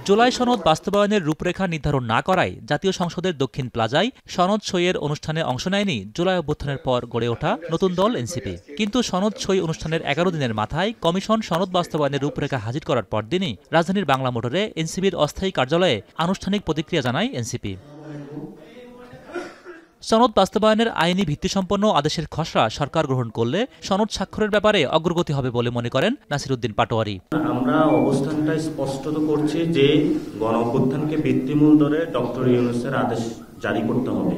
জুলাই সনদ বাস্তবায়নের রূপরেখা নির্ধারণ না করায় জাতীয় সংসদের দক্ষিণ প্লাজায় সনদ সইয়ের অনুষ্ঠানে অংশ নেয়নি জুলাই অভ্যুত্থানের পর গড়ে ওঠা নতুন দল এনসিপি। কিন্তু সনদ সই অনুষ্ঠানের ১১ দিনের মাথায় কমিশন সনদ বাস্তবায়নের রূপরেখা হাজির করার পরদিনই রাজধানীর বাংলা মোটরে এনসিপির অস্থায়ী কার্যালয়ে আনুষ্ঠানিক প্রতিক্রিয়া জানায় এনসিপি। সনদ বাস্তবায়নের আইনি ভিত্তিসম্পন্ন আদেশের খসড়া সরকার গ্রহণ করলে সনদ স্বাক্ষরের ব্যাপারে অগ্রগতি হবে বলে মনে করেন নাসিরউদ্দিন পাটোয়ারি। আমরা অবস্থানটা স্পষ্ট করছি যে গণঅভ্যুত্থানকে ভিত্তিমূল ধরে ডক্টর ইউনূসের আদেশ জারি করতে হবে,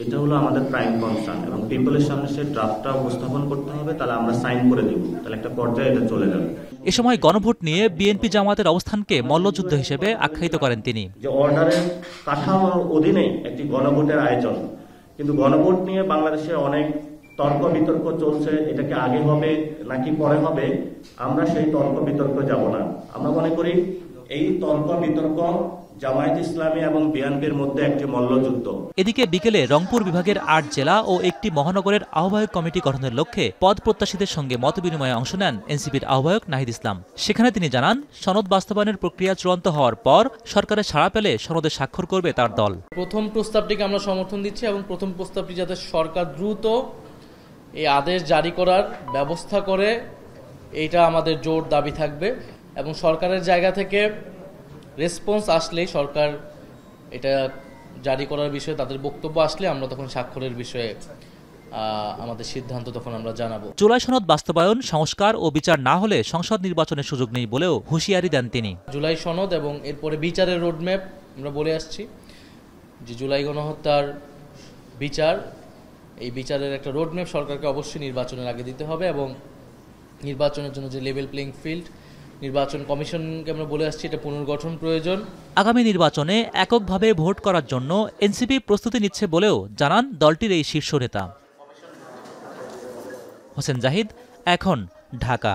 এটা হলো আমাদের প্রাইম কনসার্ন এবং পিপলের সামনে সে ড্রাফটটা উপস্থাপন করতে হবে, তাহলে আমরা সাইন করে দেব, তাহলে একটা পর্যায়ে এটা চলে যাবে। এ সময় গণভোট নিয়ে বিএনপি জামায়াতের অবস্থানকে মল্লযুদ্ধ হিসেবে আখ্যায়িত করেন তিনি। যে অর্ডারের কাঠামোর অধীনে একটি গণভোটের আয়োজন, কিন্তু গণভোট নিয়ে বাংলাদেশে অনেক তর্ক বিতর্ক চলছে, এটাকে আগে হবে নাকি পরে হবে, আমরা সেই তর্ক বিতর্ক যাব না। আমরা মনে করি এই তর্ক বিতর্ক জামায়াত ইসলামী এবং বিএনপির মধ্যে একটি মল্লযুদ্ধ। এদিকে বিকেলে রংপুর বিভাগের ৮ জেলা ও একটি মহানগরের আহ্বায়ক কমিটি গঠনের লক্ষ্যে পদ প্রত্যাশীদের সঙ্গে মতবিনিময়ে অংশ নেন এনসিপির আহ্বায়ক নাহিদ ইসলাম। সেখানে তিনি জানান, সনদ বাস্তবায়নের প্রক্রিয়া চূড়ান্ত হওয়ার পর সরকারের সাড়া পেলে সনদে স্বাক্ষর করবে তার দল। প্রথম প্রস্তাবটিকে আমরা সমর্থন দিচ্ছি এবং প্রথম প্রস্তাবটি যাতে সরকার দ্রুত এই আদেশ জারি করার ব্যবস্থা করে, এইটা আমাদের জোর দাবি থাকবে এবং সরকারের জায়গা থেকে রেসপন্স আসলেই, সরকার এটা জারি করার বিষয়ে তাদের বক্তব্য আসলে আমরা তখন স্বাক্ষরের বিষয়ে আমাদের সিদ্ধান্ত তখন আমরা জানাবো। জুলাই সনদ বাস্তবায়ন, সংস্কার ও বিচার না হলে সংসদ নির্বাচনের সুযোগ নেই বলেও হুঁশিয়ারি দেন তিনি। জুলাই সনদ এবং এরপরে বিচারের রোডম্যাপ আমরা বলে আসছি যে জুলাই গণহত্যার বিচার, এই বিচারের একটা রোডম্যাপ সরকারকে অবশ্যই নির্বাচনের আগে দিতে হবে এবং নির্বাচনের জন্য যে লেভেল প্লেইং ফিল্ড, নির্বাচন কমিশনকে আমরা বলে আসছি এটা পুনর্গঠন প্রয়োজন। আগামী নির্বাচনে এককভাবে ভোট করার জন্য এনসিপি প্রস্তুতি নিচ্ছে বলেও জানান দলটির এই শীর্ষ নেতা। হোসেন জাহিদ, এখন, ঢাকা।